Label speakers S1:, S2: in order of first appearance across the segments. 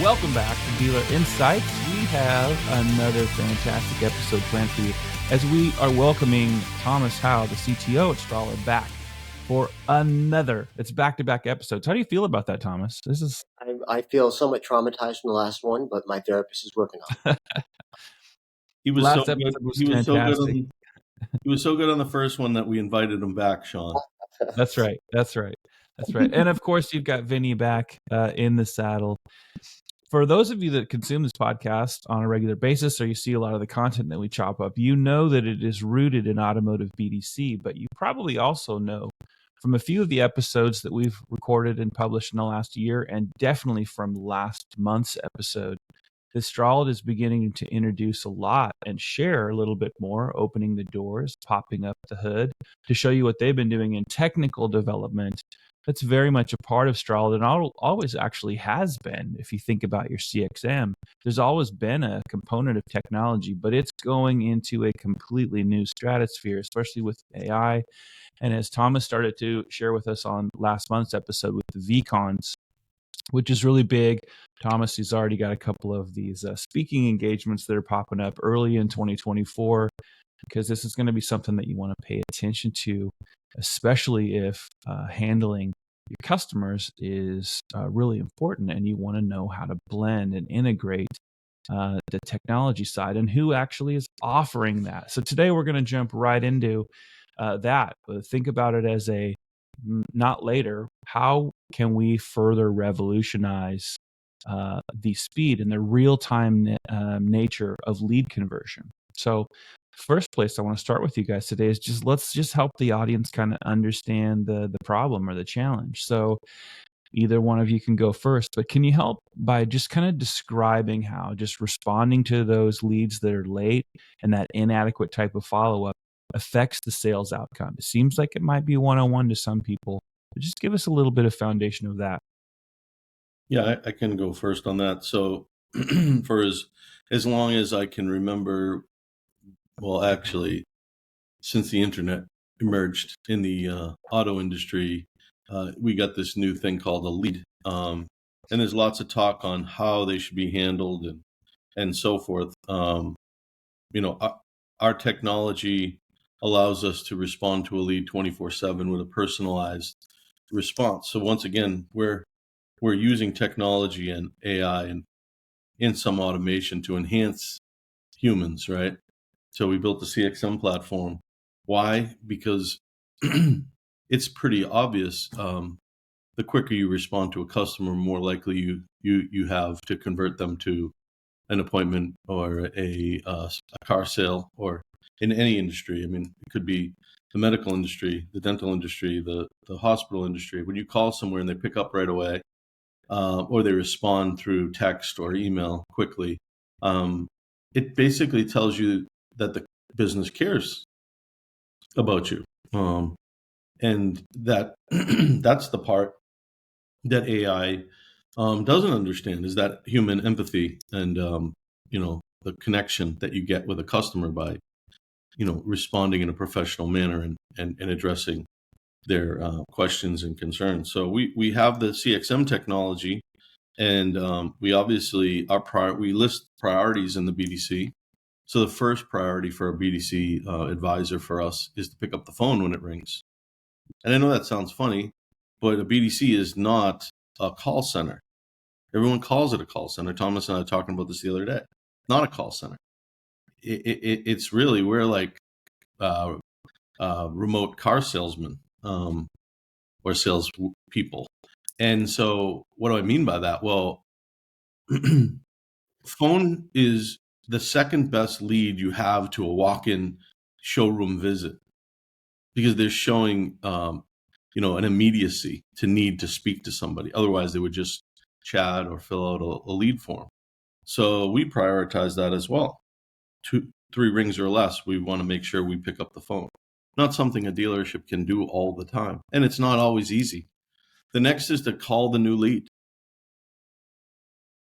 S1: Welcome back to Dealer Insights. We have another fantastic episode planned for you as we are welcoming Thomas Howe, the CTO at Strolid, back for another. It's back-to-back episodes. How do you feel about that, Thomas?
S2: I feel somewhat traumatized from the last one, but my therapist is working on it.
S3: He was
S1: Last
S3: so
S1: episode
S3: good.
S1: was
S3: He was
S1: fantastic.
S3: so good. He was so good on the first one that we invited him back, Sean.
S1: That's right. And of course, you've got Vinny back in the saddle. For those of you that consume this podcast on a regular basis, or you see a lot of the content that we chop up, you know that it is rooted in automotive BDC, but you probably also know from a few of the episodes that we've recorded and published in the last year, and definitely from last month's episode, that Strolid is beginning to introduce a lot and share a little bit more, opening the doors, popping up the hood to show you what they've been doing in technical development. That's very much a part of Strolid, and always actually has been. If you think about your CXM, there's always been a component of technology, but it's going into a completely new stratosphere, especially with AI. And as Thomas started to share with us on last month's episode with the VCons, which is really big. Thomas has already got a couple of these speaking engagements that are popping up early in 2024, because this is going to be something that you want to pay attention to, especially if handling your customers is really important and you want to know how to blend and integrate the technology side and who actually is offering that. So today we're going to jump right into that. Think about it as a not later. How can we further revolutionize the speed and the real-time nature of lead conversion? So first place I want to start with you guys today is let's help the audience kind of understand the problem or the challenge. So either one of you can go first, but can you help by just kind of describing how just responding to those leads that are late and that inadequate type of follow-up affects the sales outcome? It seems like it might be one-on-one to some people, but just give us a little bit of foundation of that.
S3: Yeah, I can go first on that. So for as long as I can remember, well, actually, since the internet emerged in the auto industry, we got this new thing called a lead. And there's lots of talk on how they should be handled and so forth. Our technology allows us to respond to a lead 24/7 with a personalized response. So once again, we're using technology and AI and in some automation to enhance humans, right? So we built the CXM platform. Why? Because it's pretty obvious. The quicker you respond to a customer, more likely you have to convert them to an appointment or a car sale, or in any industry. I mean, it could be the medical industry, the dental industry, the hospital industry. When you call somewhere and they pick up right away, or they respond through text or email quickly, it basically tells you that the business cares about you. And that that's the part that AI doesn't understand, is that human empathy and the connection that you get with a customer by responding in a professional manner and addressing their questions and concerns. So we have the CXM technology, and we obviously we list priorities in the BDC. So the first priority for a BDC advisor for us is to pick up the phone when it rings. And I know that sounds funny, but a BDC is not a call center. Everyone calls it a call center. Thomas and I were talking about this the other day. Not a call center. It's really, we're like remote car salesmen or sales people. And so what do I mean by that? Well, phone is the second best lead you have to a walk-in showroom visit, because they're showing an immediacy to need to speak to somebody. Otherwise, they would just chat or fill out a lead form. So we prioritize that as well. 2-3 rings or less, we want to make sure we pick up the phone. Not something a dealership can do all the time, and it's not always easy. The next is to call the new lead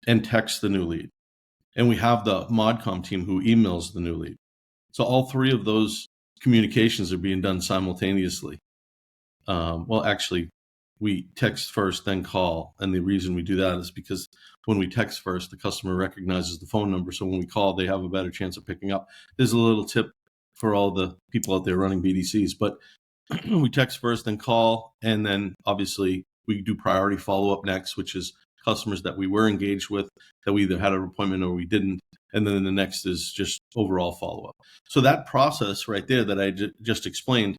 S3: and text the new lead. And we have the ModCom team who emails the new lead. So all three of those communications are being done simultaneously. Well, actually, we text first, then call. And the reason we do that is because when we text first, the customer recognizes the phone number. So when we call, they have a better chance of picking up. There's a little tip for all the people out there running BDCs, but we text first, then call. And then obviously we do priority follow-up next, which is customers that we were engaged with, that we either had an appointment or we didn't. And then the next is just overall follow-up. So that process right there that I just explained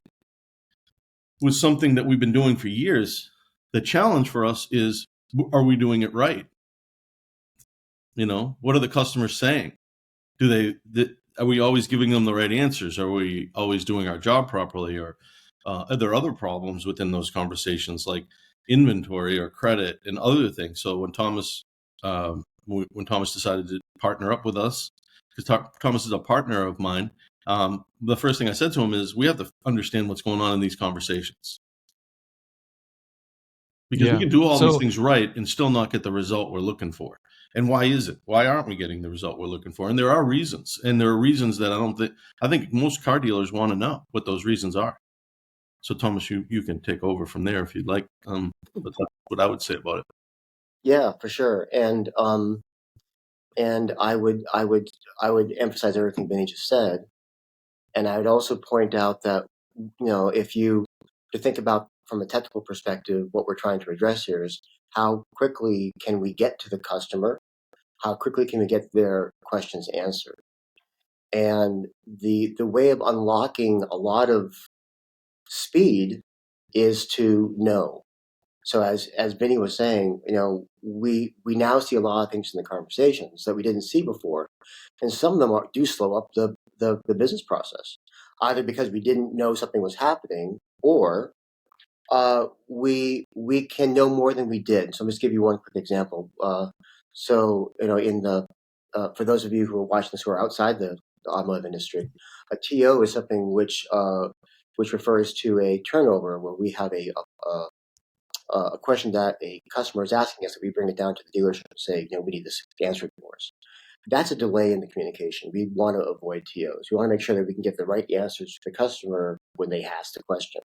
S3: was something that we've been doing for years. The challenge for us is, are we doing it right? What are the customers saying? Are we always giving them the right answers? Are we always doing our job properly? Or are there other problems within those conversations, like inventory or credit and other things? So when Thomas decided to partner up with us, because Thomas is a partner of mine, the first thing I said to him is, we have to understand what's going on in these conversations. Because we can do all these things right and still not get the result we're looking for. And why is it? Why aren't we getting the result we're looking for? And there are reasons. And there are reasons that I think most car dealers want to know what those reasons are. So Thomas, you can take over from there if you'd like. But that's what I would say about it.
S2: Yeah, for sure. And I would emphasize everything Benny just said. And I would also point out that, if you to think about from a technical perspective, what we're trying to address here is how quickly can we get to the customer? How quickly can we get their questions answered? And the way of unlocking a lot of speed is to know. So as Benny was saying, we now see a lot of things in the conversations that we didn't see before, and some of them do slow up the business process, either because we didn't know something was happening, or we can know more than we did. So I'm just give you one quick example. In the for those of you who are watching this who are outside the automotive industry, a TO is something which refers to a turnover where we have a question that a customer is asking us, that we bring it down to the dealership and say, we need this answered for us. That's a delay in the communication. We want to avoid TOs. We want to make sure that we can get the right answers to the customer when they ask the question.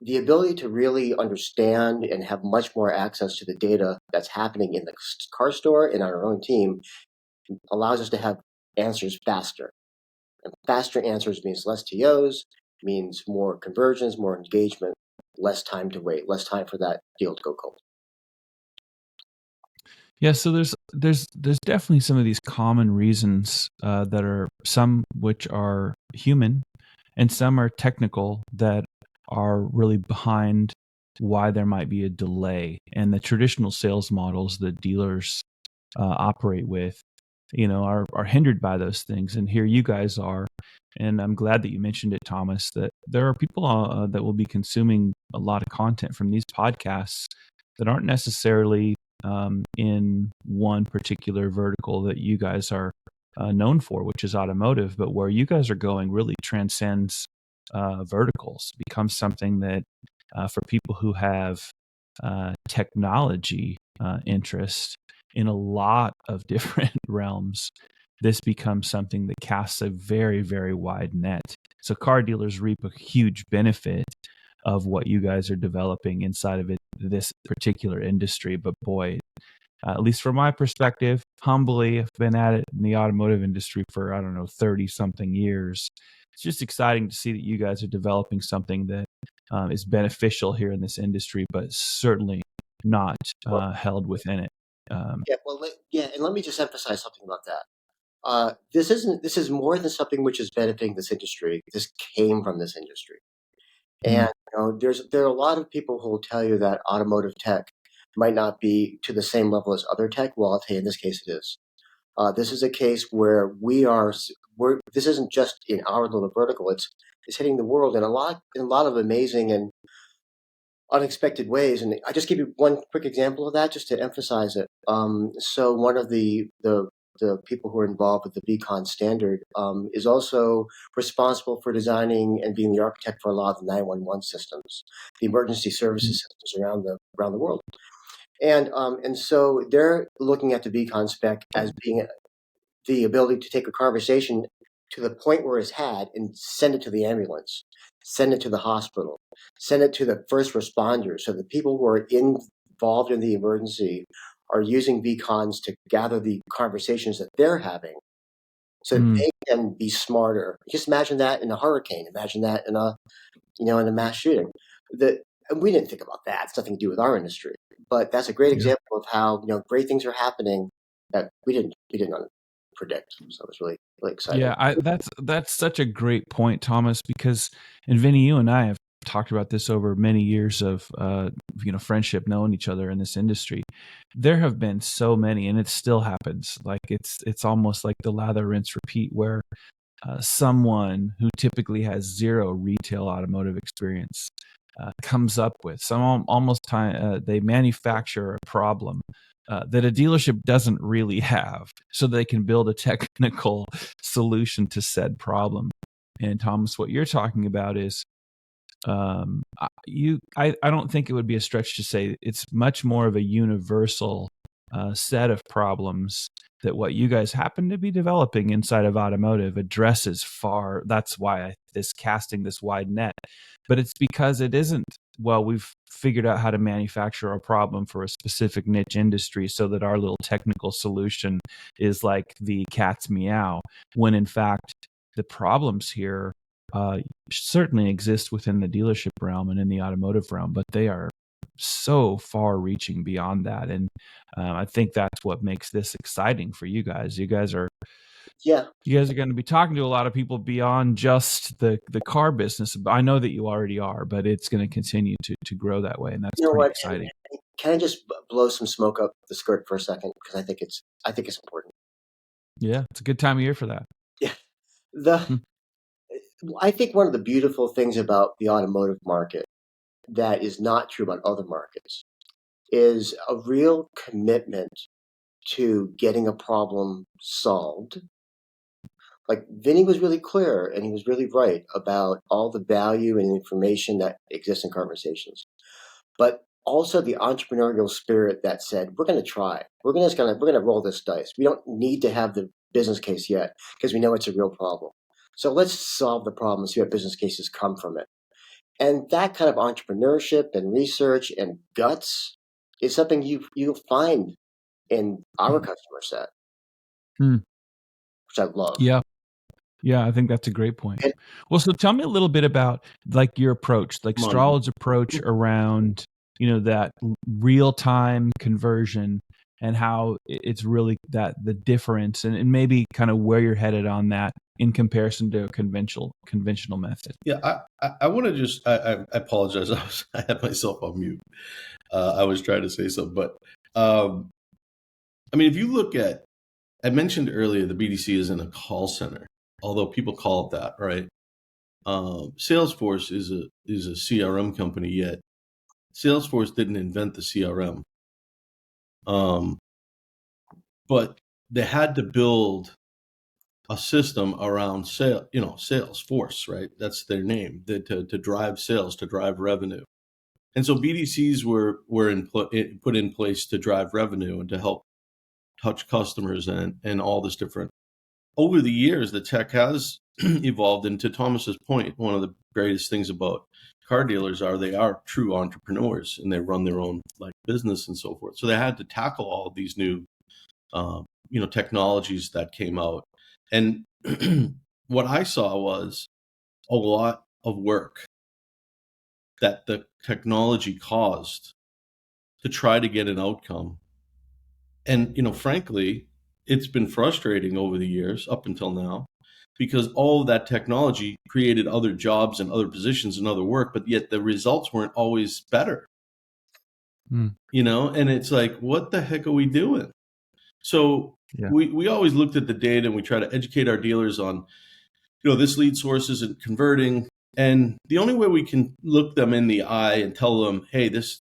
S2: The ability to really understand and have much more access to the data that's happening in the car store and on our own team allows us to have answers faster. And faster answers means less TOs, means more conversions, more engagement, less time to wait, less time for that deal to go cold.
S1: Yeah, so there's definitely some of these common reasons that are some which are human and some are technical that are really behind why there might be a delay. And the traditional sales models that dealers operate with, are hindered by those things. And here you guys are. And I'm glad that you mentioned it, Thomas, that there are people that will be consuming a lot of content from these podcasts that aren't necessarily in one particular vertical that you guys are known for, which is automotive, but where you guys are going really transcends verticals, becomes something that for people who have technology interest in a lot of different realms, this becomes something that casts a very, very wide net. So car dealers reap a huge benefit of what you guys are developing inside of this particular industry. But boy, at least from my perspective, humbly, I've been at it in the automotive industry for, 30 something years. It's just exciting to see that you guys are developing something that is beneficial here in this industry, but certainly not held within it.
S2: And let me just emphasize something about that. This is more than something which is benefiting this industry. This came from this industry. And there are a lot of people who will tell you that automotive tech might not be to the same level as other tech. Well, I'll tell you, in this case, it is. This is a case where this isn't just in our little vertical. It's hitting the world in a lot of amazing and unexpected ways. And I just give you one quick example of that, just to emphasize it. So one of the people who are involved with the Beacon standard is also responsible for designing and being the architect for a lot of the 911 systems, the emergency services systems around the world. And so they're looking at the Beacon spec as being the ability to take a conversation to the point where it's had and send it to the ambulance, send it to the hospital, send it to the first responders. So the people who are involved in the emergency are using beacons to gather the conversations that they're having so they can be smarter. Just imagine that in a hurricane. Imagine that in a mass shooting. And we didn't think about that. It's nothing to do with our industry, but that's a great example of how great things are happening that we didn't predict. So it was really, really exciting.
S1: Yeah, that's such a great point, Thomas, because, and Vinny, you and I have talked about this over many years of friendship, knowing each other in this industry. There have been so many, and it still happens. Like it's almost like the lather, rinse, repeat, where someone who typically has zero retail automotive experience comes up with some almost time. They manufacture a problem that a dealership doesn't really have, so they can build a technical solution to said problem. And Thomas, what you're talking about is, I don't think it would be a stretch to say it's much more of a universal set of problems that what you guys happen to be developing inside of automotive addresses far. That's why this casting this wide net, but it's because it isn't, well, we've figured out how to manufacture a problem for a specific niche industry so that our little technical solution is like the cat's meow, when in fact the problems here certainly exist within the dealership realm and in the automotive realm, but they are so far reaching beyond that. And I think that's what makes this exciting for you guys. You guys are going to be talking to a lot of people beyond just the car business. I know that you already are, but it's going to continue to grow that way, and that's pretty exciting.
S2: Can I just blow some smoke up the skirt for a second, because I think it's important.
S1: Yeah, it's a good time of year for that.
S2: Yeah, I think one of the beautiful things about the automotive market that is not true about other markets is a real commitment to getting a problem solved. Like Vinny was really clear, and he was really right about all the value and information that exists in conversations, but also the entrepreneurial spirit that said, we're going to try, we're going to roll this dice. We don't need to have the business case yet because we know it's a real problem. So let's solve the problem and see what business cases come from it. And that kind of entrepreneurship and research and guts is something you'll find in our customer set, which I love.
S1: Yeah, I think that's a great point. Well, so tell me a little bit about like your approach, like Strolid's approach around, that real-time conversion, and how it's really that the difference, and maybe kind of where you're headed on that in comparison to a conventional method.
S3: Yeah, I want to just, I apologize. I had myself on mute. I was trying to say something, but if you look at, I mentioned earlier, the BDC is in a call center, although people call it that, right? Salesforce is a CRM company, yet Salesforce didn't invent the CRM. But they had to build a system around Salesforce, right? That's their name, to drive sales, to drive revenue. And so BDCs were put in place to drive revenue and to help touch customers and all this different. Over the years, the tech has evolved, and to Thomas's point, one of the greatest things about car dealers are they are true entrepreneurs, and they run their own business and so forth. So they had to tackle all of these new technologies that came out. And what I saw was a lot of work that the technology caused to try to get an outcome. And, frankly, it's been frustrating over the years up until now, because all of that technology created other jobs and other positions and other work, but yet the results weren't always better. And it's like, what the heck are we doing? So we always looked at the data, and we try to educate our dealers on, this lead source isn't converting. And the only way we can look them in the eye and tell them, hey, this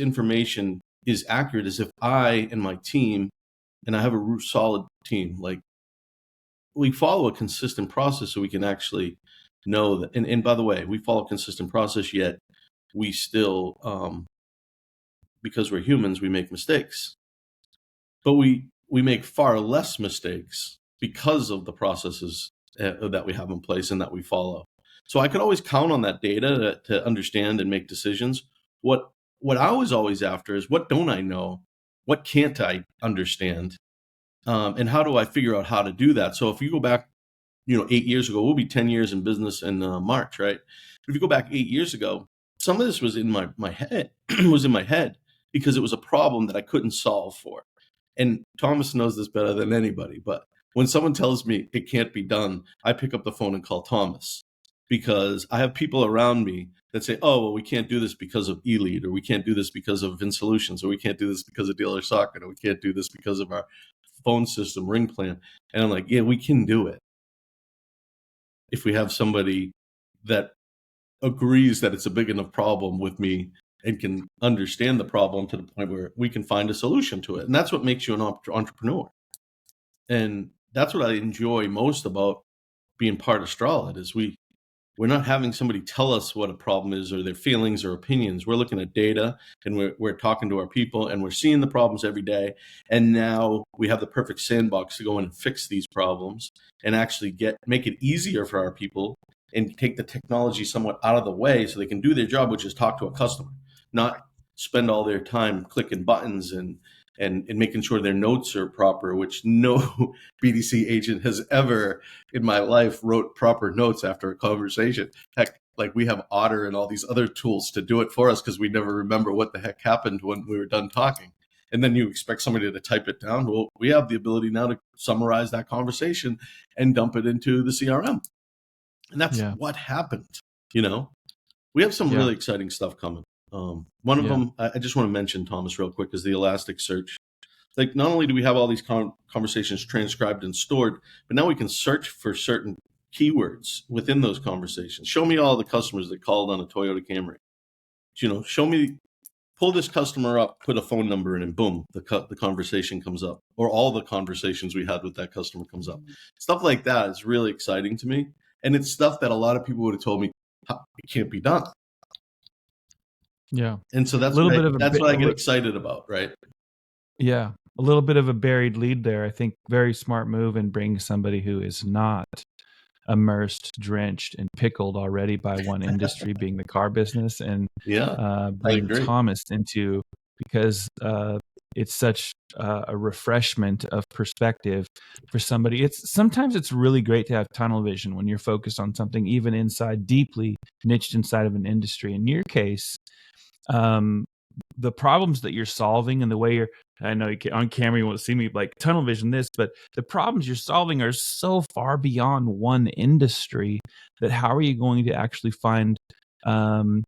S3: information is accurate, is if I and my team, and I have a solid team, we follow a consistent process so we can actually know that. And by the way, we follow a consistent process, yet we still, because we're humans, we make mistakes. But we make far less mistakes because of the processes that we have in place and that we follow. So I could always count on that data to understand and make decisions. What I was always after is, what don't I know? What can't I understand? And how do I figure out how to do that? So if you go back, 8 years ago, we'll be 10 years in business in March, right? But if you go back 8 years ago, some of this was in my head, was in my head because it was a problem that I couldn't solve for. And Thomas knows this better than anybody, but when someone tells me it can't be done, I pick up the phone and call Thomas, because I have people around me that say, oh, well, we can't do this because of eLead, or we can't do this because of VinSolutions, or we can't do this because of Dealer Socket, or we can't do this because of our phone system, Ring Plan. And I'm like, yeah, we can do it if we have somebody that agrees that it's a big enough problem with me and can understand the problem to the point where we can find a solution to it. And that's what makes you an entrepreneur. And that's what I enjoy most about being part of Strolid, is we're not having somebody tell us what a problem is or their feelings or opinions. We're looking at data, and we're talking to our people, and we're seeing the problems every day. And now we have the perfect sandbox to go in and fix these problems and actually make it easier for our people and take the technology somewhat out of the way so they can do their job, which is talk to a customer, not spend all their time clicking buttons and making sure their notes are proper, which no BDC agent has ever in my life wrote proper notes after a conversation. Heck, like, we have Otter and all these other tools to do it for us because we never remember what the heck happened when we were done talking. And then you expect somebody to type it down. Well, we have the ability now to summarize that conversation and dump it into the CRM. And that's what happened. We have some really exciting stuff coming. One of them, I just want to mention, Thomas, real quick, is the Elasticsearch. Like, not only do we have all these conversations transcribed and stored, but now we can search for certain keywords within those conversations. Show me all the customers that called on a Toyota Camry. Show me, pull this customer up, put a phone number in, and boom, the conversation comes up, or all the conversations we had with that customer comes up. Stuff like that is really exciting to me, and it's stuff that a lot of people would have told me it can't be done.
S1: Yeah.
S3: And so that's what I get excited about, right?
S1: Yeah. A little bit of a buried lead there. I think very smart move in bringing somebody who is not immersed, drenched, and pickled already by one industry, being the car business, and bring Thomas into, because it's such a refreshment of perspective for somebody. Sometimes it's really great to have tunnel vision when you're focused on something, even deeply niched inside of an industry. In your case, the problems that you're solving and the way I know on camera you won't see me like tunnel vision this, but the problems you're solving are so far beyond one industry that how are you going to actually find all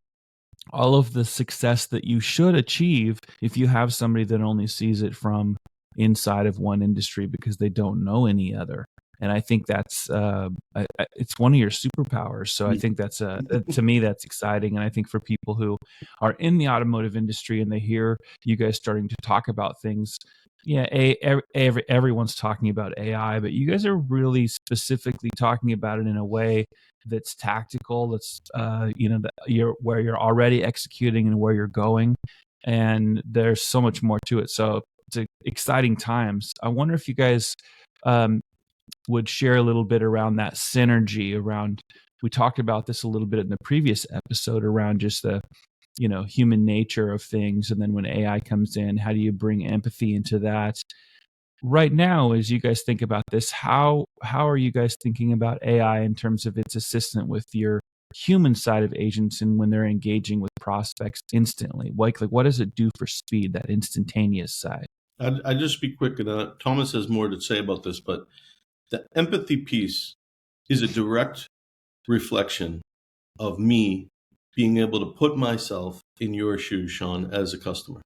S1: of the success that you should achieve if you have somebody that only sees it from inside of one industry because they don't know any other? And I think that's it's one of your superpowers. So I think that's to me, that's exciting. And I think for people who are in the automotive industry and they hear you guys starting to talk about things, everyone's talking about AI, but you guys are really specifically talking about it in a way that's tactical. That's where you're already executing and where you're going, and there's so much more to it. So it's exciting times. I wonder if you guys would share a little bit around that synergy around, we talked about this a little bit in the previous episode around just the, human nature of things. And then when AI comes in, how do you bring empathy into that? Right now, as you guys think about this, how are you guys thinking about AI in terms of its assistant with your human side of agents and when they're engaging with prospects instantly? Like what does it do for speed, that instantaneous side?
S3: I'd just be quick, and Thomas has more to say about this, but the empathy piece is a direct reflection of me being able to put myself in your shoes, Sean, as a customer.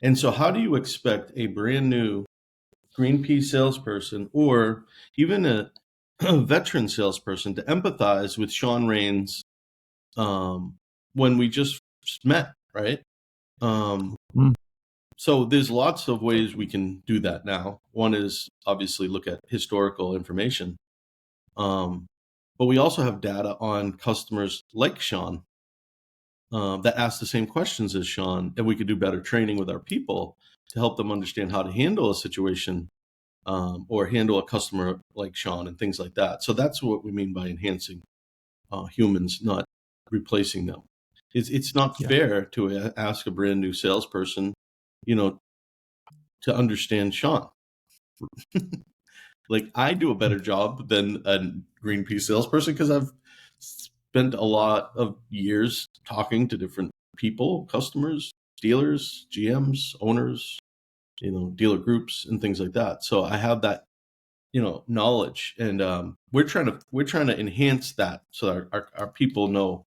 S3: And so how do you expect a brand new green pea salesperson or even a veteran salesperson to empathize with Sean Rains when we just met, right? So there's lots of ways we can do that now. One is obviously look at historical information. But we also have data on customers like Sean that ask the same questions as Sean, and we could do better training with our people to help them understand how to handle a situation or handle a customer like Sean and things like that. So that's what we mean by enhancing humans, not replacing them. It's not fair to ask a brand new salesperson, to understand Sean. Like, I do a better job than a Greenpeace salesperson because I've spent a lot of years talking to different people, customers, dealers, GMs, owners, dealer groups and things like that. So I have that, knowledge, and we're trying to enhance that so that our people know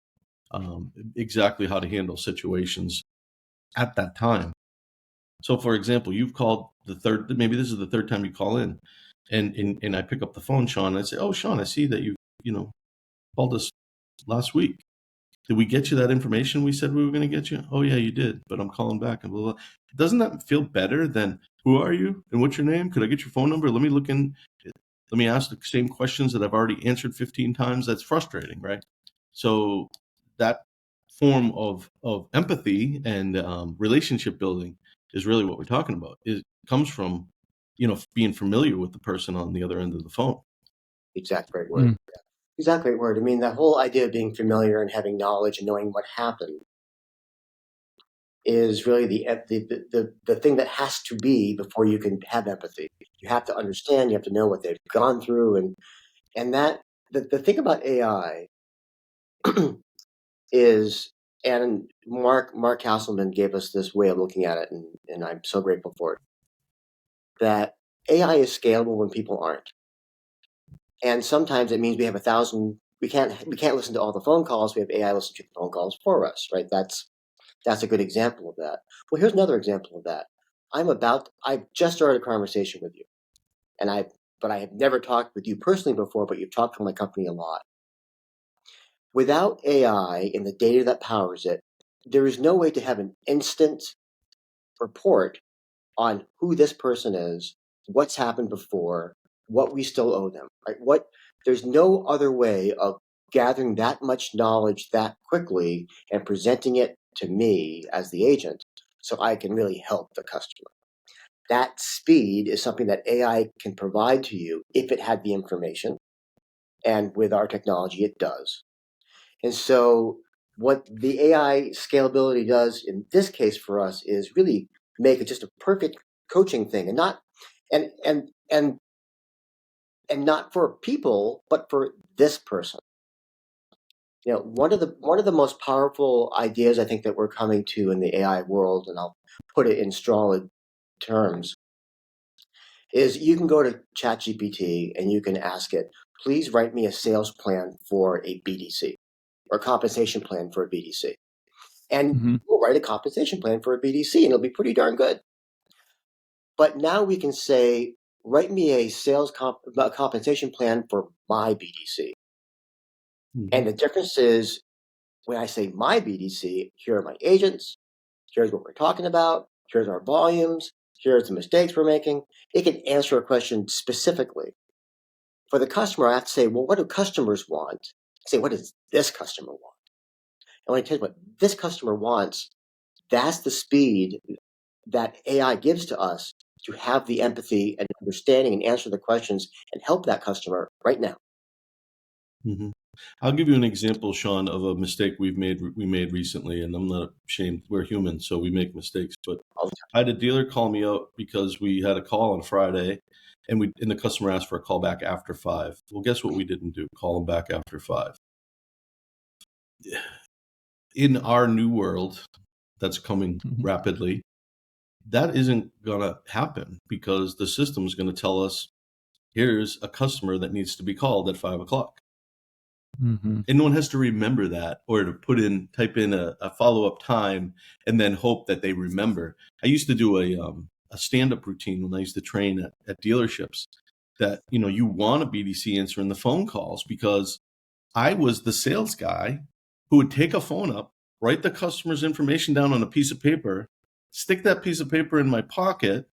S3: exactly how to handle situations at that time. So, for example, you've called maybe this is the third time you call in, and I pick up the phone, Sean, and I say, "Oh, Sean, I see that you called us last week. Did we get you that information we said we were going to get you? Oh, yeah, you did, but I'm calling back and blah, blah, blah." Doesn't that feel better than, "Who are you and what's your name? Could I get your phone number? Let me ask the same questions that I've already answered 15 times." That's frustrating, right? So that form of empathy and relationship building is really what we're talking about. It comes from, being familiar with the person on the other end of the phone.
S2: Exactly right word. Exactly right word. I mean, that whole idea of being familiar and having knowledge and knowing what happened is really the thing that has to be before you can have empathy. You have to understand. You have to know what they've gone through, and that the thing about AI is, and Mark Hasselman gave us this way of looking at it, and I'm so grateful for it, that AI is scalable when people aren't. And sometimes it means we have 1,000. We can't listen to all the phone calls. We have AI listen to the phone calls for us, right? That's a good example of that. Well, here's another example of that. I've just started a conversation with you, but I have never talked with you personally before. But you've talked to my company a lot. Without AI and the data that powers it, there is no way to have an instant report on who this person is, what's happened before, what we still owe them. Right? There's no other way of gathering that much knowledge that quickly and presenting it to me as the agent so I can really help the customer. That speed is something that AI can provide to you if it had the information. And with our technology, it does. And so what the AI scalability does in this case for us is really make it just a perfect coaching thing, and not for people, but for this person. One of the most powerful ideas I think that we're coming to in the AI world, and I'll put it in Strolid terms, is you can go to ChatGPT and you can ask it, please write me a sales plan for a BDC or compensation plan for a BDC. And we'll write a compensation plan for a BDC and it'll be pretty darn good. But now we can say, write me a sales compensation plan for my BDC. And the difference is, when I say my BDC, here are my agents, here's what we're talking about, here's our volumes, here's the mistakes we're making. It can answer a question specifically. For the customer, I have to say, well, what do customers want? I say, what does this customer want? And when I tell you what this customer wants, that's the speed that AI gives to us to have the empathy and understanding and answer the questions and help that customer right now.
S3: Mm-hmm. I'll give you an example, Sean, of a mistake we made recently, and I'm not ashamed. We're human, so we make mistakes. But I had a dealer call me out because we had a call on Friday, and the customer asked for a call back after 5. Well, guess what we didn't do? Call them back after 5. In our new world that's coming rapidly, that isn't going to happen because the system is going to tell us, here's a customer that needs to be called at 5 o'clock. And no one has to remember that or to type in a follow-up time and then hope that they remember. I used to do a stand-up routine when I used to train at dealerships that, you want a BDC answering the phone calls, because I was the sales guy who would take a phone up, write the customer's information down on a piece of paper, stick that piece of paper in my pocket,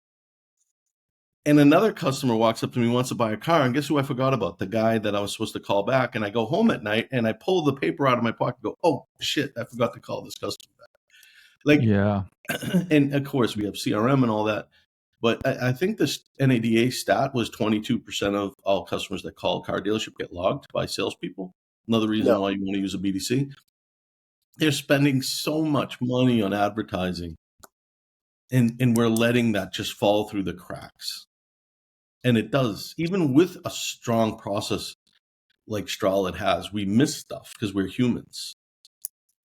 S3: and another customer walks up to me, wants to buy a car, and guess who I forgot about? The guy that I was supposed to call back. And I go home at night and I pull the paper out of my pocket and go, oh shit, I forgot to call this customer back. And of course we have CRM and all that, But I think this NADA stat was 22% of all customers that call a car dealership get logged by salespeople. Another reason why you want to use a BDC. They're spending so much money on advertising, and we're letting that just fall through the cracks. And it does, even with a strong process like Strolid has, we miss stuff because we're humans.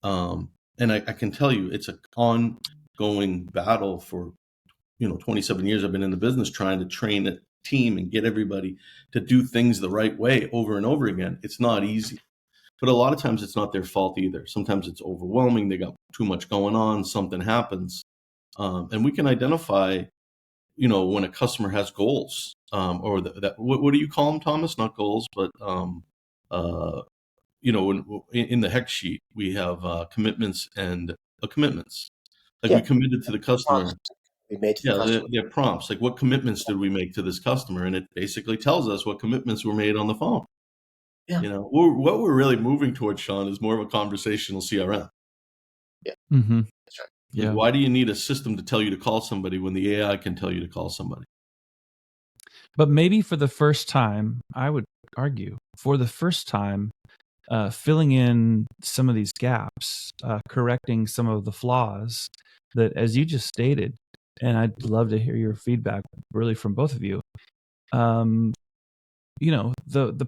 S3: And I can tell you, it's an ongoing battle for 27 years I've been in the business trying to train a team and get everybody to do things the right way over and over again. It's not easy. But a lot of times it's not their fault either. Sometimes it's overwhelming. They got too much going on. Something happens. And we can identify, when a customer has goals, or what do you call them, Thomas? Not goals, but, in the hex sheet, we have commitments and commitments. Like we committed to the customer.
S2: We made to the customer.
S3: They're prompts. Like, what commitments did we make to this customer? And it basically tells us what commitments were made on the phone. Yeah. What we're really moving towards, Sean, is more of a conversational CRM.
S2: Yeah.
S1: Mm-hmm.
S2: That's right.
S3: Yeah. Why do you need a system to tell you to call somebody when the AI can tell you to call somebody?
S1: But maybe for the first time, I would argue, filling in some of these gaps, correcting some of the flaws that, as you just stated, and I'd love to hear your feedback really from both of you. The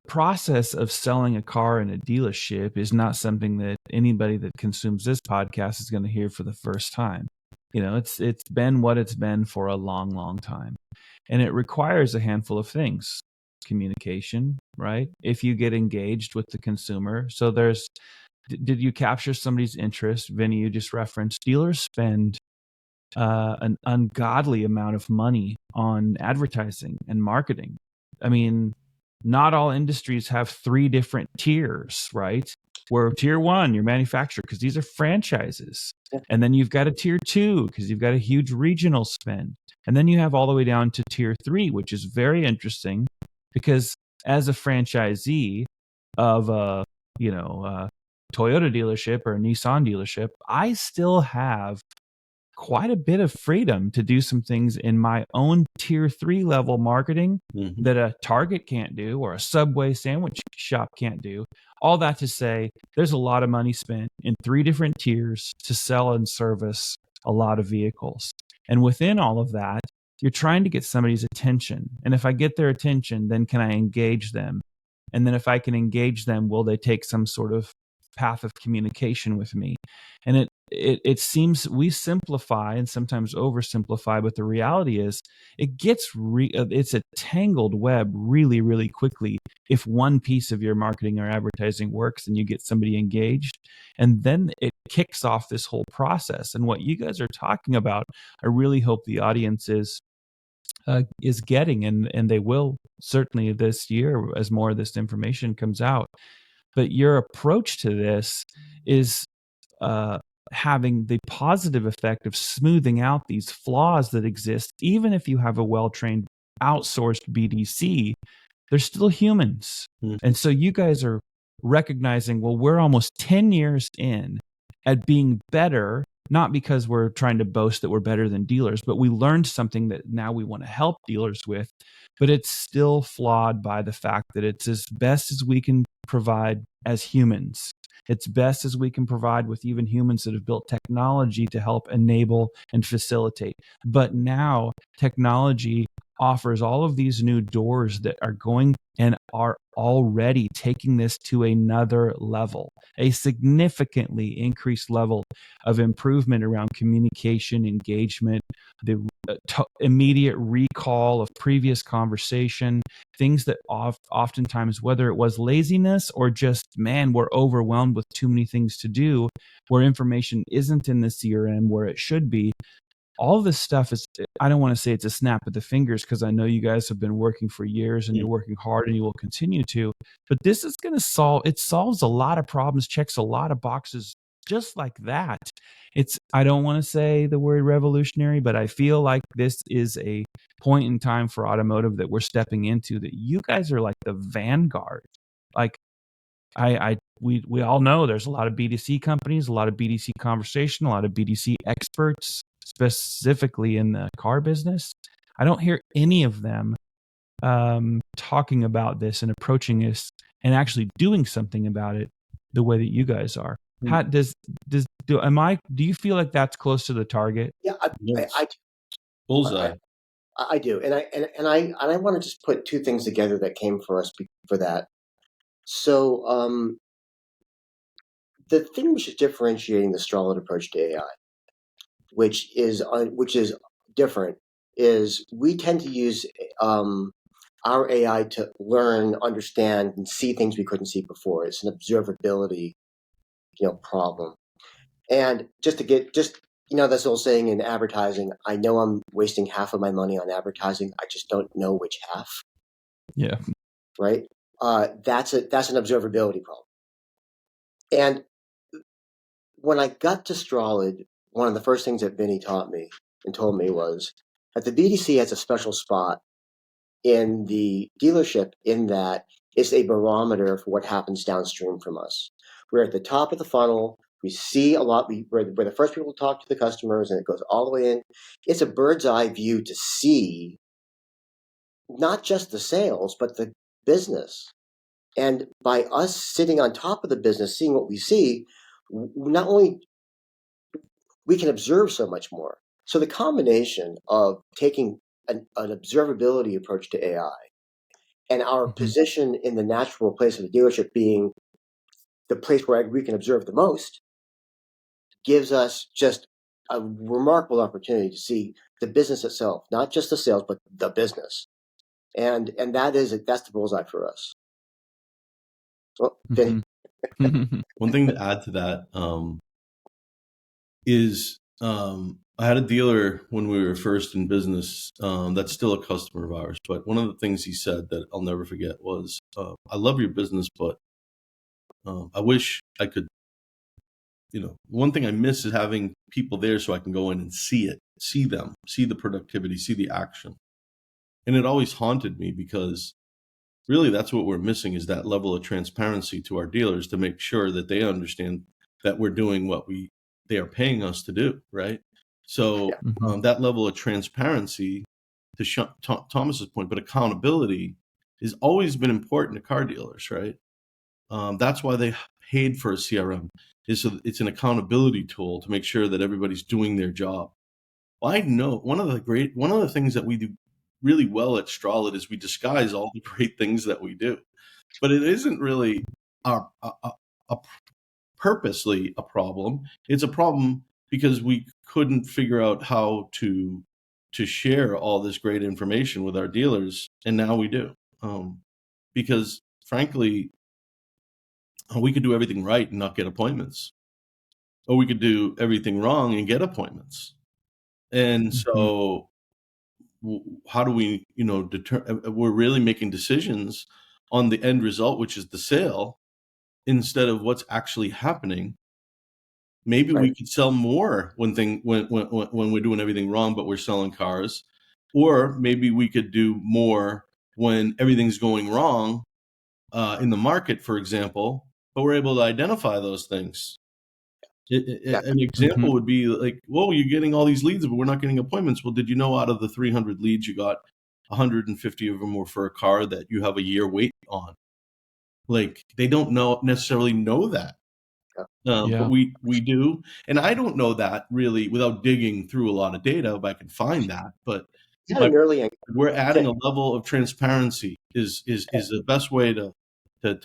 S1: process of selling a car in a dealership is not something that anybody that consumes this podcast is going to hear for the first time. It's been what it's been for a long, long time. And it requires a handful of things. Communication, right? If you get engaged with the consumer. So did you capture somebody's interest? Vinny, you just referenced dealers spend an ungodly amount of money on advertising and marketing. I mean, not all industries have 3 different tiers, right? Where tier 1, your manufacturer, because these are franchises.
S2: Yeah.
S1: And then you've got a tier 2, because you've got a huge regional spend. And then you have all the way down to tier 3, which is very interesting because as a franchisee of a, Toyota dealership or a Nissan dealership, I still have quite a bit of freedom to do some things in my own tier 3 level marketing that a Target can't do or a Subway sandwich shop can't do. All that to say, there's a lot of money spent in 3 different tiers to sell and service a lot of vehicles. And within all of that, you're trying to get somebody's attention. And if I get their attention, then can I engage them? And then if I can engage them, will they take some sort of path of communication with me? And it seems we simplify and sometimes oversimplify, but the reality is it's a tangled web really, really quickly if one piece of your marketing or advertising works and you get somebody engaged, and then it kicks off this whole process. And what you guys are talking about, I really hope the audience is getting, and they will certainly this year as more of this information comes out. But your approach to this is having the positive effect of smoothing out these flaws that exist. Even if you have a well-trained outsourced BDC, they're still humans. And so you guys are recognizing, well, we're almost 10 years in at being better, not because we're trying to boast that we're better than dealers, but we learned something that now we want to help dealers with. But it's still flawed by the fact that it's as best as we can provide as humans. It's best as we can provide with even humans that have built technology to help enable and facilitate. But now technology offers all of these new doors that are going and are already taking this to another level, a significantly increased level of improvement around communication, engagement, the immediate recall of previous conversation, things that oftentimes, whether it was laziness or just, man, we're overwhelmed with too many things to do, where information isn't in the CRM where it should be. All this stuff is, I don't want to say it's a snap of the fingers, because I know you guys have been working for years and you're working hard and you will continue to, but this is going to solves a lot of problems, checks a lot of boxes just like that. I don't want to say the word revolutionary, but I feel like this is a point in time for automotive that we're stepping into, that you guys are like the vanguard. Like we all know there's a lot of BDC companies, a lot of BDC conversation, a lot of BDC experts, specifically in the car business. I don't hear any of them talking about this and approaching this and actually doing something about it the way that you guys are. How do you feel like that's close to the target?
S2: Yeah,
S3: Bullseye.
S2: I do, and I want to just put two things together that came for us for that. So the thing which is differentiating the Strolid approach to AI, which is different, is we tend to use our AI to learn, understand, and see things we couldn't see before. It's an observability, problem. And this old saying in advertising, I know I'm wasting half of my money on advertising. I just don't know which half.
S1: Yeah.
S2: Right. That's an observability problem. And when I got to Strolid, one of the first things that Vinny taught me and told me was that the BDC has a special spot in the dealership in that it's a barometer for what happens downstream from us. We're at the top of the funnel. We see a lot. We're the first people to talk to the customers, and it goes all the way in. It's a bird's eye view to see not just the sales, but the business. And by us sitting on top of the business, seeing what we see, not only we can observe so much more. So the combination of taking an observability approach to AI and our position in the natural place of the dealership being the place where we can observe the most gives us just a remarkable opportunity to see the business itself, not just the sales, but the business. And that's the bullseye for us. Well, Vinny.
S3: One thing to add to that is I had a dealer when we were first in business that's still a customer of ours. But one of the things he said that I'll never forget was, I love your business, but I wish I could, one thing I miss is having people there so I can go in and see it, see them, see the productivity, see the action. And it always haunted me because really that's what we're missing, is that level of transparency to our dealers to make sure that they understand that we're doing what they are paying us to do, right? So that level of transparency, to Thomas's point, but accountability has always been important to car dealers, right? That's why they paid for a CRM, is so it's an accountability tool to make sure that everybody's doing their job. Well, I know one of the things that we do really well at Strolid is we disguise all the great things that we do, but it isn't really purposely a problem. It's a problem because we couldn't figure out how to share all this great information with our dealers, and now we do. Because frankly, we could do everything right and not get appointments, or we could do everything wrong and get appointments. And so how do we, we're really making decisions on the end result, which is the sale, instead of what's actually happening. Maybe we could sell more when we're doing everything wrong, but we're selling cars, or maybe we could do more when everything's going wrong in the market, for example, but we're able to identify those things. An example would be like, whoa, you're getting all these leads, but we're not getting appointments. Well, did you know out of the 300 leads you got, 150 of them were for a car that you have a year wait on? Like, they don't necessarily know that. But we do. And I don't know that really without digging through a lot of data, but I can find that. But we're adding a level of transparency is the best way to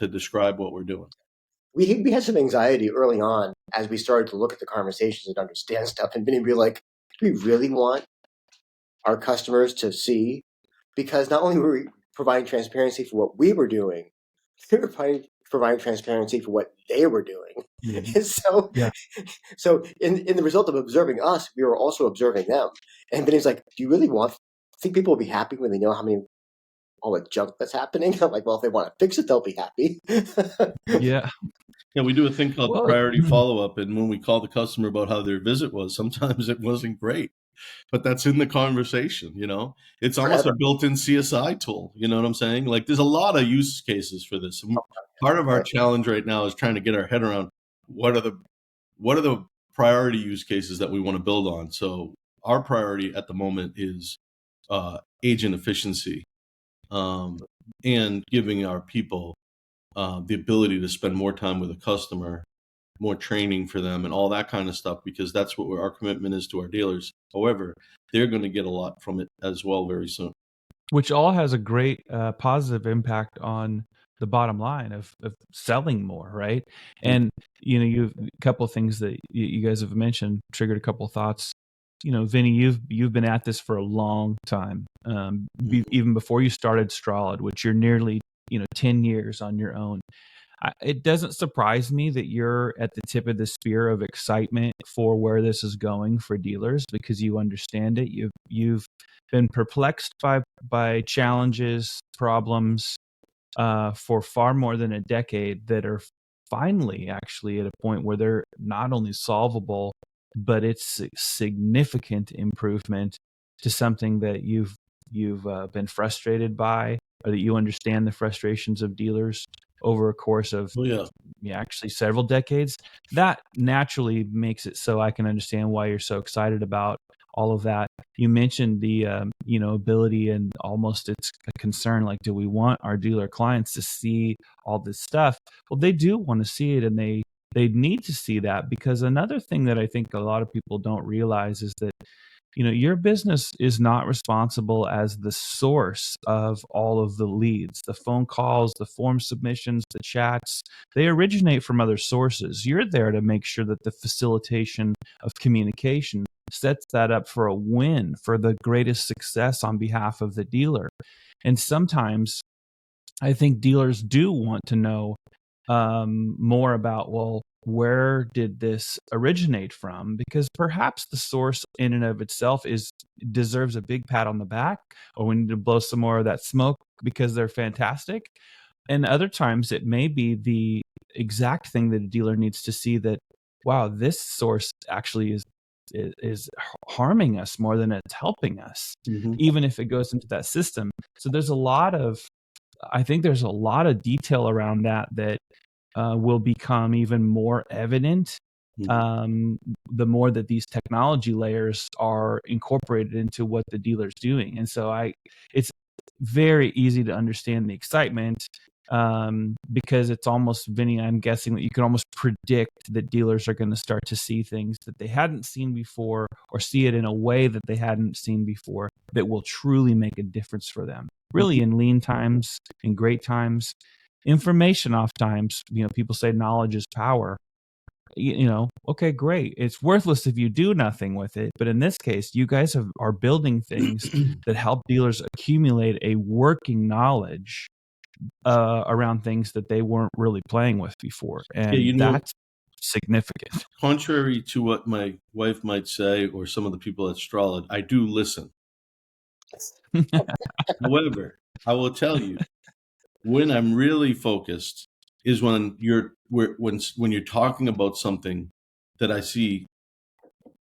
S3: describe what we're doing.
S2: We had some anxiety early on as we started to look at the conversations and understand stuff, and Vinny would be like, do we really want our customers to see? Because not only were we providing transparency for what we were doing, we were providing transparency for what they were doing. And so in the result of observing us, we were also observing them. And Vinny's like, do you really think people will be happy when they know all the junk that's happening? I'm like, well, if they want to fix it, they'll be happy.
S3: Yeah, we do a thing called priority follow-up, and when we call the customer about how their visit was, sometimes it wasn't great, but that's in the conversation, It's almost a built-in CSI tool, you know what I'm saying? Like, there's a lot of use cases for this. Part of our challenge right now is trying to get our head around what are the priority use cases that we want to build on. So our priority at the moment is agent efficiency, and giving our people the ability to spend more time with a customer, more training for them, and all that kind of stuff, because that's what our commitment is to our dealers. However, they're going to get a lot from it as well very soon.
S1: Which all has a great positive impact on the bottom line of selling more, right? And you've a couple of things that you guys have mentioned triggered a couple of thoughts. Vinny, you've been at this for a long time, even before you started Strolid, which you're nearly 10 years on your own. It doesn't surprise me that you're at the tip of the spear of excitement for where this is going for dealers, because you understand it. You've been perplexed by challenges, problems for far more than a decade that are finally actually at a point where they're not only solvable, but it's a significant improvement to something that you've been frustrated by, or that you understand the frustrations of dealers over a course of actually several decades. That naturally makes it so I can understand why you're so excited about all of that. You mentioned the ability, and almost it's a concern, like, do we want our dealer clients to see all this stuff? Well, they do want to see it, and they need to see that, because another thing that I think a lot of people don't realize is that your business is not responsible as the source of all of the leads, the phone calls, the form submissions, the chats. They originate from other sources. You're there to make sure that the facilitation of communication sets that up for a win, for the greatest success on behalf of the dealer. And sometimes I think dealers do want to know more about, well, where did this originate from? Because perhaps the source in and of itself deserves a big pat on the back, or we need to blow some more of that smoke because they're fantastic. And other times it may be the exact thing that a dealer needs to see, that, wow, this source actually is harming us more than it's helping us, even if it goes into that system. So I think there's a lot of detail around that will become even more evident the more that these technology layers are incorporated into what the dealer's doing. And so it's very easy to understand the excitement, because it's almost, Vinny, I'm guessing that you can almost predict that dealers are going to start to see things that they hadn't seen before, or see it in a way that they hadn't seen before, that will truly make a difference for them. Really, in lean times, in great times, information oftentimes, people say knowledge is power. Okay, great. It's worthless if you do nothing with it. But in this case, you guys are building things that help dealers accumulate a working knowledge around things that they weren't really playing with before. And that's significant.
S3: Contrary to what my wife might say, or some of the people at Strolid, I do listen. However, I will tell you, when I'm really focused is when you're talking about something that I see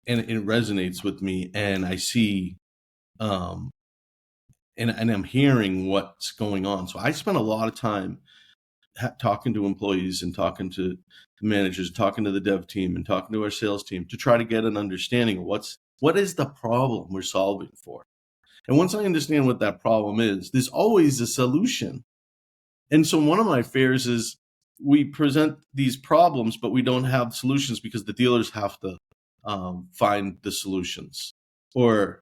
S3: and it resonates with me, and I see and I'm hearing what's going on. So I spend a lot of time talking to employees, and talking to managers, talking to the dev team, and talking to our sales team, to try to get an understanding of what is the problem we're solving for. And once I understand what that problem is, there's always a solution. And so one of my fears is we present these problems, but we don't have solutions, because the dealers have to find the solutions. Or,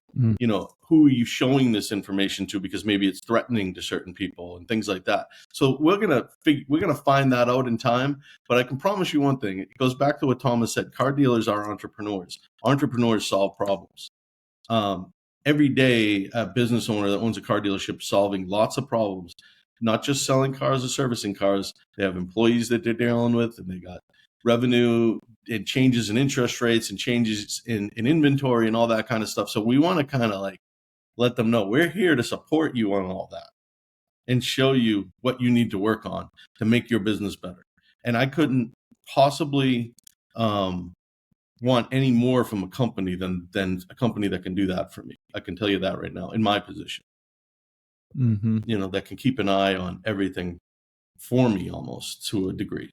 S3: who are you showing this information to? Because maybe it's threatening to certain people and things like that. So we're gonna find that out in time. But I can promise you one thing. It goes back to what Thomas said. Car dealers are entrepreneurs. Entrepreneurs solve problems. Every day, a business owner that owns a car dealership is solving lots of problems. Not just selling cars or servicing cars. They have employees that they're dealing with, and they got revenue and changes in interest rates and changes in inventory and all that kind of stuff. So we want to kind of like let them know we're here to support you on all that, and show you what you need to work on to make your business better. And I couldn't possibly want any more from a company than a company that can do that for me. I can tell you that right now, in my position. That can keep an eye on everything for me, almost to a degree.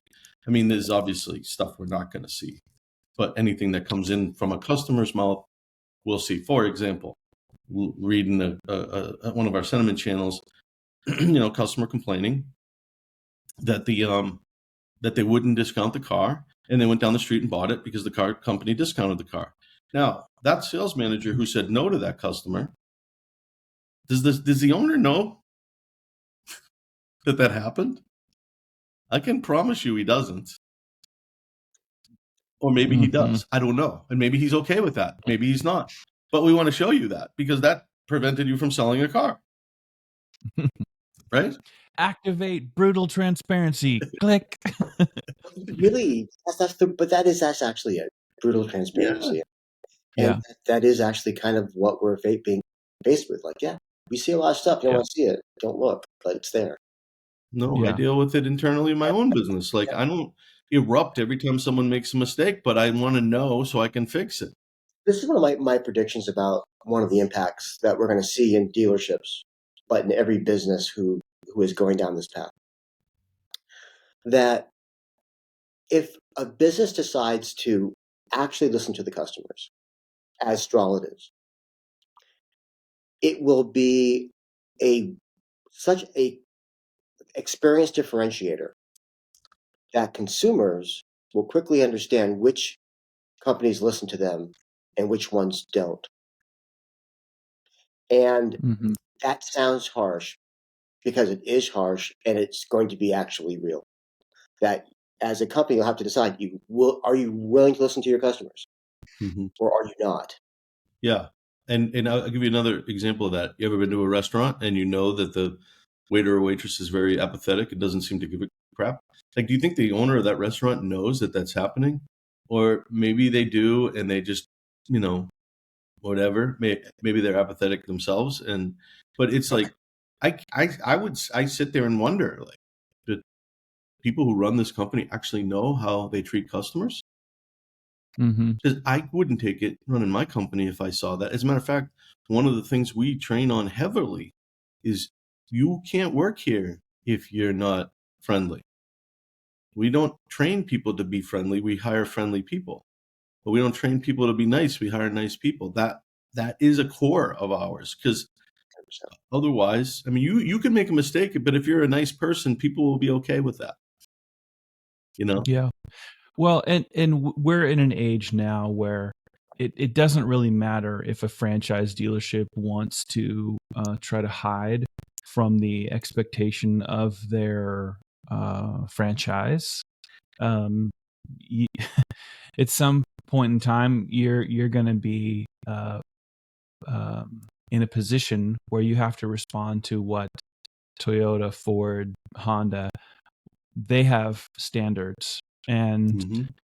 S3: I mean, there's obviously stuff we're not going to see, but anything that comes in from a customer's mouth, we'll see. For example, reading one of our sentiment channels, customer complaining that that they wouldn't discount the car, and they went down the street and bought it because the car company discounted the car. Now, that sales manager who said no to that customer, does the owner know that happened? I can promise you he doesn't. Or maybe he does. I don't know. And maybe he's okay with that. Maybe he's not. But we want to show you that because that prevented you from selling a car. Right?
S1: Activate brutal transparency. Click.
S2: Really, that's actually it. Brutal transparency.
S1: Yeah.
S2: And that is actually kind of what we're being faced with. Like, yeah, we see a lot of stuff. You don't want to see it. Don't look, but it's there.
S3: No, I deal with it internally in my own business. Like, I don't erupt every time someone makes a mistake, but I want to know so I can fix it.
S2: This is one of my predictions about one of the impacts that we're going to see in dealerships, but in every business who is going down this path. That if a business decides to actually listen to the customers, as Strolid is, it will be such a experience differentiator that consumers will quickly understand which companies listen to them and which ones don't. And that sounds harsh because it is harsh, and it's going to be actually real. That as a company, you'll have to decide, are you willing to listen to your customers or are you not?
S3: Yeah. And I'll give you another example of that. You ever been to a restaurant and you know that the waiter or waitress is very apathetic and doesn't seem to give a crap? Like, do you think the owner of that restaurant knows that that's happening? Or maybe they do and they just, whatever. Maybe they're apathetic themselves. But it's like, I sit there and wonder, like, do people who run this company actually know how they treat customers? Because I wouldn't take it running my company if I saw that. As a matter of fact, one of the things we train on heavily is you can't work here if you're not friendly. We don't train people to be friendly. We hire friendly people. But we don't train people to be nice. We hire nice people. That is a core of ours, because otherwise, I mean, you can make a mistake, but if you're a nice person, people will be okay with that.
S1: Yeah. Well, and we're in an age now where it doesn't really matter if a franchise dealership wants to try to hide from the expectation of their franchise. At some point in time, you're going to be in a position where you have to respond to what Toyota, Ford, Honda, they have standards. And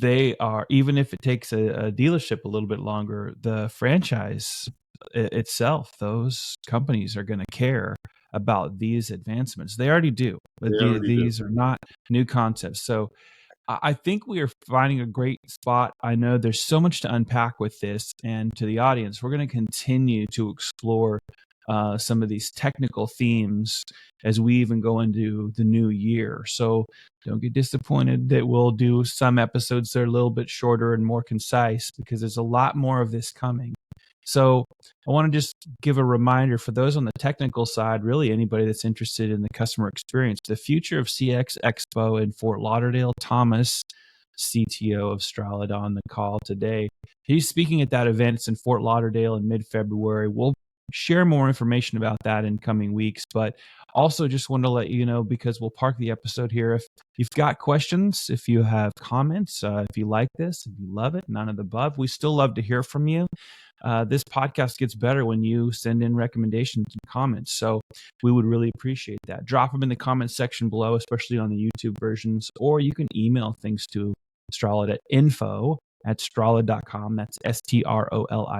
S1: they are, even if it takes a dealership a little bit longer, the franchise itself, those companies are going to care about these advancements. They already do, but these are not new concepts. So I think we are finding a great spot. I know there's so much to unpack with this, and to the audience, we're going to continue to explore some of these technical themes as we even go into the new year. So don't get disappointed that we'll do some episodes that are a little bit shorter and more concise, because there's a lot more of this coming. So I want to just give a reminder for those on the technical side, really anybody that's interested in the customer experience, the Future of CX Expo in Fort Lauderdale. Thomas, CTO of Strolid, on the call today. He's speaking at that event. It's in Fort Lauderdale in mid-February. We'll share more information about that in coming weeks, but also just want to let you know, because we'll park the episode here. If you've got questions, if you have comments, if you like this, if you love it, none of the above, we still love to hear from you. This podcast gets better when you send in recommendations and comments, so we would really appreciate that. Drop them in the comments section below, especially on the YouTube versions, or you can email things to Strolid at info@strolid.com. That's STROLID.com.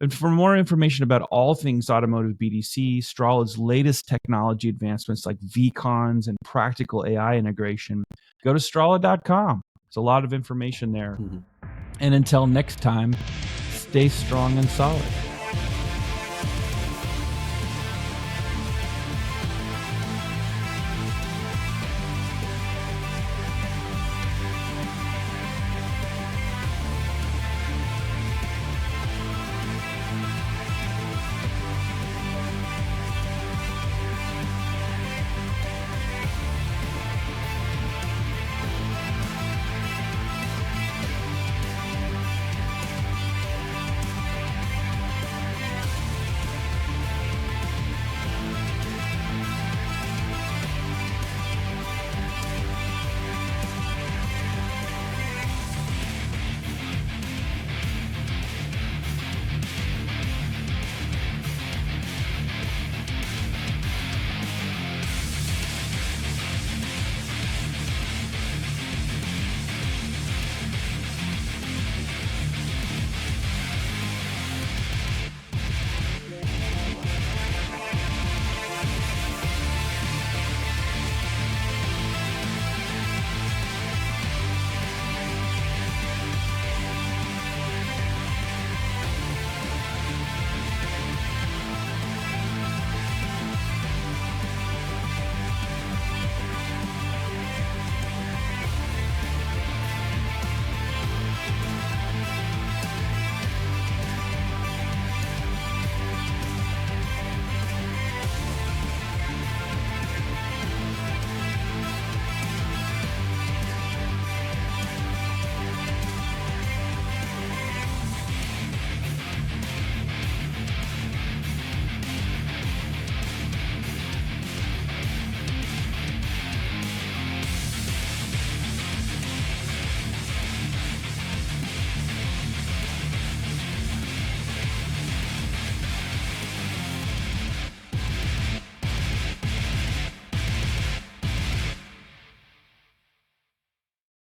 S1: And for more information about all things automotive BDC, Strolid's latest technology advancements like VCons and practical AI integration, go to Strolid.com. There's a lot of information there. And until next time, stay strong and solid.